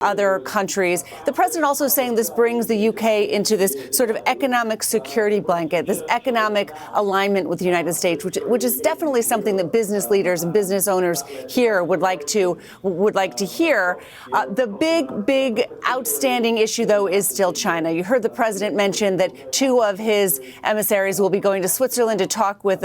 other countries. The president also saying this brings the UK into this sort of economic security blanket, this economic alignment with the United States, which is definitely something that business leaders and business owners here would like to hear. The big outstanding issue, though, is still China. You heard the president mention that 2 of his emissaries will be going to Switzerland to talk with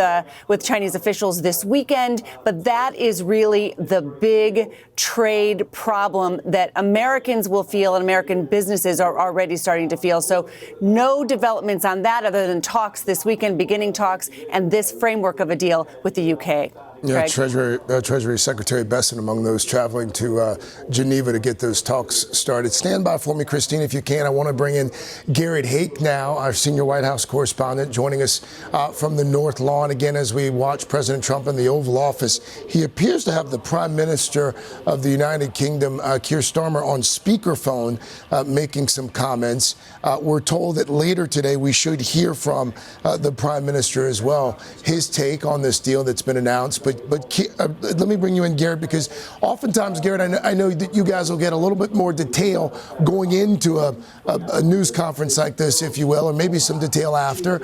Chinese officials this weekend. But that is really the big trade problem that Americans will feel and American businesses are already starting to feel. So no developments on that other than talks this weekend, beginning talks, and this framework of a deal with the UK. Yeah, Treasury Secretary Besson among those traveling to Geneva to get those talks started. Stand by for me, Christine, if you can. I want to bring in Garrett Haake now, our senior White House correspondent, joining us from the North Lawn again as we watch President Trump in the Oval Office. He appears to have the Prime Minister of the United Kingdom, Keir Starmer, on speakerphone making some comments. We're told that later today we should hear from the Prime Minister as well, his take on this deal that's been announced. But let me bring you in, Garrett, because oftentimes, Garrett, I know that you guys will get a little bit more detail going into a news conference like this, if you will, or maybe some detail after.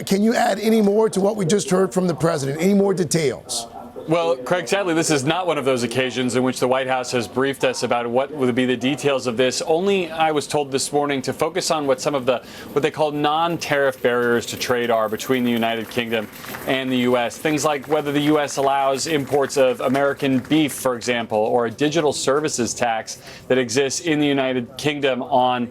Can you add any more to what we just heard from the president? Any more details? Well, Craig, sadly, this is not one of those occasions in which the White House has briefed us about what would be the details of this. Only I was told this morning to focus on what some of what they call non-tariff barriers to trade are between the United Kingdom and the U.S. Things like whether the U.S. allows imports of American beef, for example, or a digital services tax that exists in the United Kingdom on,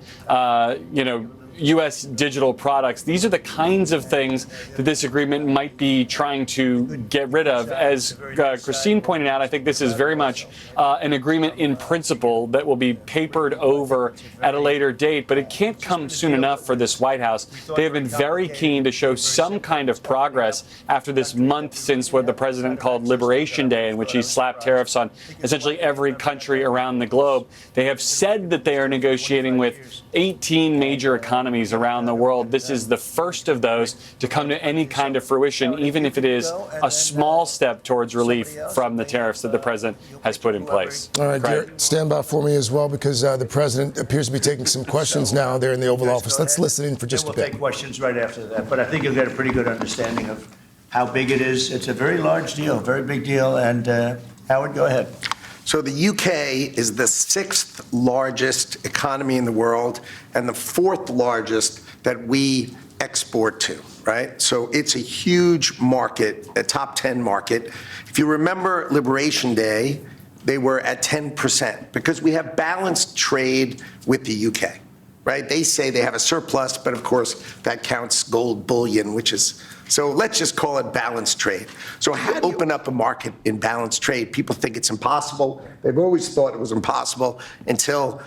U.S. digital products. These are the kinds of things that this agreement might be trying to get rid of. As Christine pointed out, I think this is very much an agreement in principle that will be papered over at a later date, but it can't come soon enough for this White House. They have been very keen to show some kind of progress after this month since what the president called Liberation Day, in which he slapped tariffs on essentially every country around the globe. They have said that they are negotiating with 18 major economies around the world. This is the first of those to come to any kind of fruition, even if it is a small step towards relief from the tariffs that the president has put in place. All right, Garrett, stand by for me as well, because the president appears to be taking some questions now there in the Oval Office. Let's listen in for just a bit. We'll take questions right after that, but I think you'll get a pretty good understanding of how big it is. It's a very large deal, very big deal. And Howard, go ahead. So the UK is the 6th largest economy in the world and the 4th largest that we export to, right? So it's a huge market, a top 10 market. If you remember Liberation Day, they were at 10% because we have balanced trade with the UK, right? They say they have a surplus, but of course that counts gold bullion, which is, so let's just call it balanced trade. So how do you open up a market in balanced trade? People think it's impossible. They've always thought it was impossible until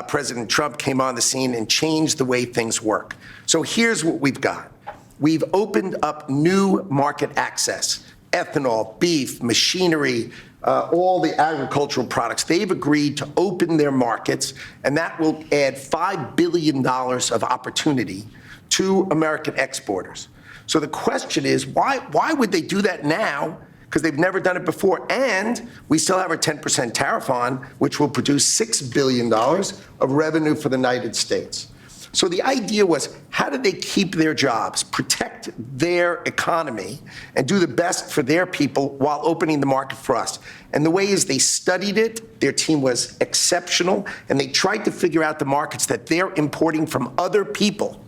President Trump came on the scene and changed the way things work. So here's what we've got. We've opened up new market access, ethanol, beef, machinery, all the agricultural products. They've agreed to open their markets, and that will add $5 billion of opportunity to American exporters. So the question is, why would they do that now? Because they've never done it before. And we still have our 10% tariff on, which will produce $6 billion of revenue for the United States. So the idea was, how do they keep their jobs, protect their economy, and do the best for their people while opening the market for us? And the way is they studied it, their team was exceptional, and they tried to figure out the markets that they're importing from other people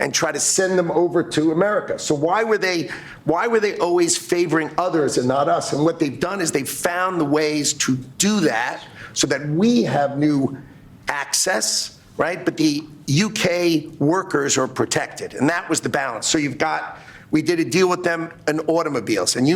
and try to send them over to America. So why were they always favoring others and not us? And what they've done is they've found the ways to do that so that we have new access, right? But the UK workers are protected, and that was the balance. So we did a deal with them in automobiles, and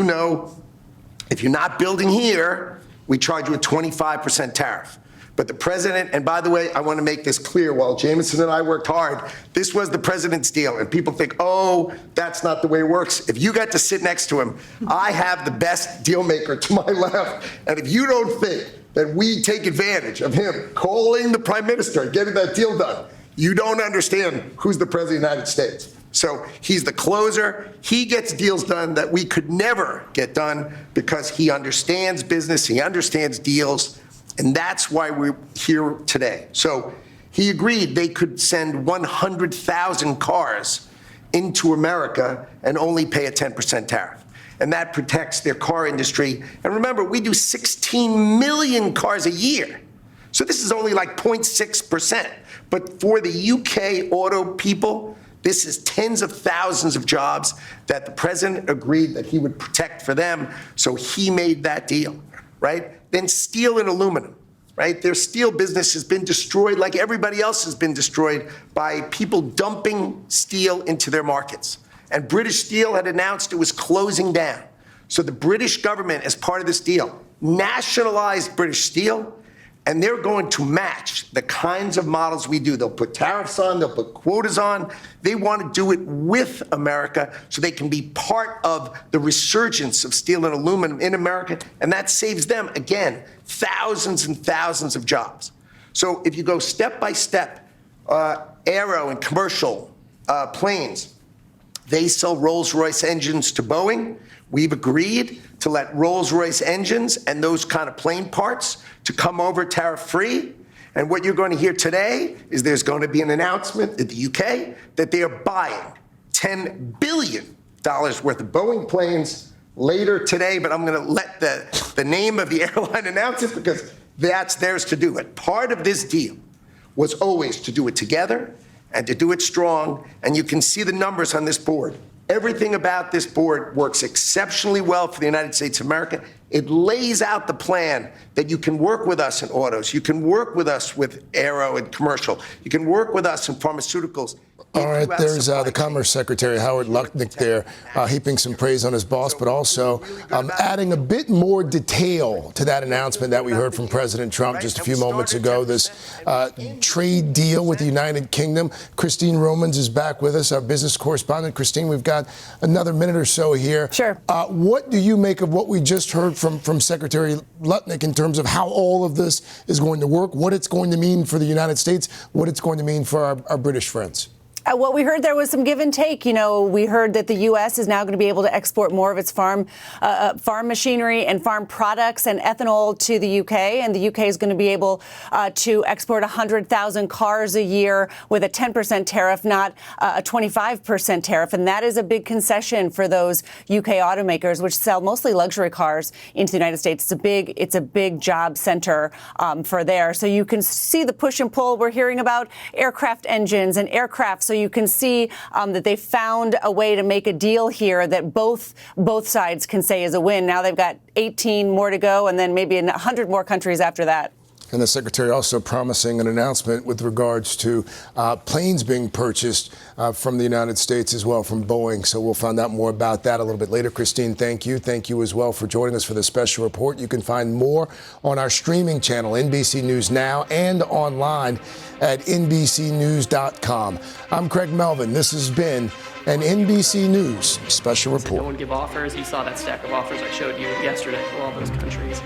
if you're not building here, we charge you a 25% tariff. But the president, and by the way, I want to make this clear, while Jameson and I worked hard, this was the president's deal. And people think, oh, that's not the way it works. If you got to sit next to him, I have the best deal maker to my left. And if you don't think that we take advantage of him calling the prime minister and getting that deal done, you don't understand who's the president of the United States. So he's the closer. He gets deals done that we could never get done because he understands business, he understands deals, And that's why we're here today. So he agreed they could send 100,000 cars into America and only pay a 10% tariff. And that protects their car industry. And remember, we do 16 million cars a year. So this is only like 0.6%. But for the UK auto people, this is tens of thousands of jobs that the president agreed that he would protect for them. So he made that deal, right? Then steel and aluminum, right? Their steel business has been destroyed like everybody else has been destroyed by people dumping steel into their markets. And British Steel had announced it was closing down. So the British government, as part of this deal, nationalized British Steel, and they're going to match the kinds of models we do. They'll put tariffs on, they'll put quotas on. They want to do it with America so they can be part of the resurgence of steel and aluminum in America, and that saves them, again, thousands and thousands of jobs. So if you go step by step, aero and commercial planes, they sell Rolls-Royce engines to Boeing. We've agreed to let Rolls-Royce engines and those kind of plane parts to come over tariff-free. And what you're going to hear today is there's going to be an announcement in the UK that they are buying $10 billion worth of Boeing planes later today. But I'm going to let the name of the airline announce it because that's theirs to do it. Part of this deal was always to do it together and to do it strong. And you can see the numbers on this board. Everything about this board works exceptionally well for the United States of America. It lays out the plan that you can work with us in autos. You can work with us with aero and commercial. You can work with us in pharmaceuticals. All right, there's the Commerce Secretary, Howard Lutnick, there, heaping some praise on his boss, but also adding a bit more detail to that announcement that we heard from President Trump just a few moments ago, this trade deal with the United Kingdom. Christine Romans is back with us, our business correspondent. Christine, we've got another minute or so here. Sure. What do you make of what we just heard from Secretary Lutnick in terms of how all of this is going to work, what it's going to mean for the United States, what it's going to mean for our British friends? What we heard there was some give and take. You know, we heard that the U.S. is now going to be able to export more of its farm machinery and farm products and ethanol to the U.K. And the U.K. is going to be able to export 100,000 cars a year with a 10% tariff, not a 25% tariff. And that is a big concession for those U.K. automakers, which sell mostly luxury cars into the United States. It's a big job center for there. So you can see the push and pull. We're hearing about aircraft engines and aircraft. So you can see that they found a way to make a deal here that both sides can say is a win. Now they've got 18 more to go, and then maybe 100 more countries after that. And the Secretary also promising an announcement with regards to planes being purchased from the United States as well, from Boeing. So we'll find out more about that a little bit later. Christine, thank you. Thank you as well for joining us for this special report. You can find more on our streaming channel, NBC News Now, and online at NBCnews.com. I'm Craig Melvin. This has been an NBC News special report. No one give offers. You saw that stack of offers I showed you yesterday for all those countries.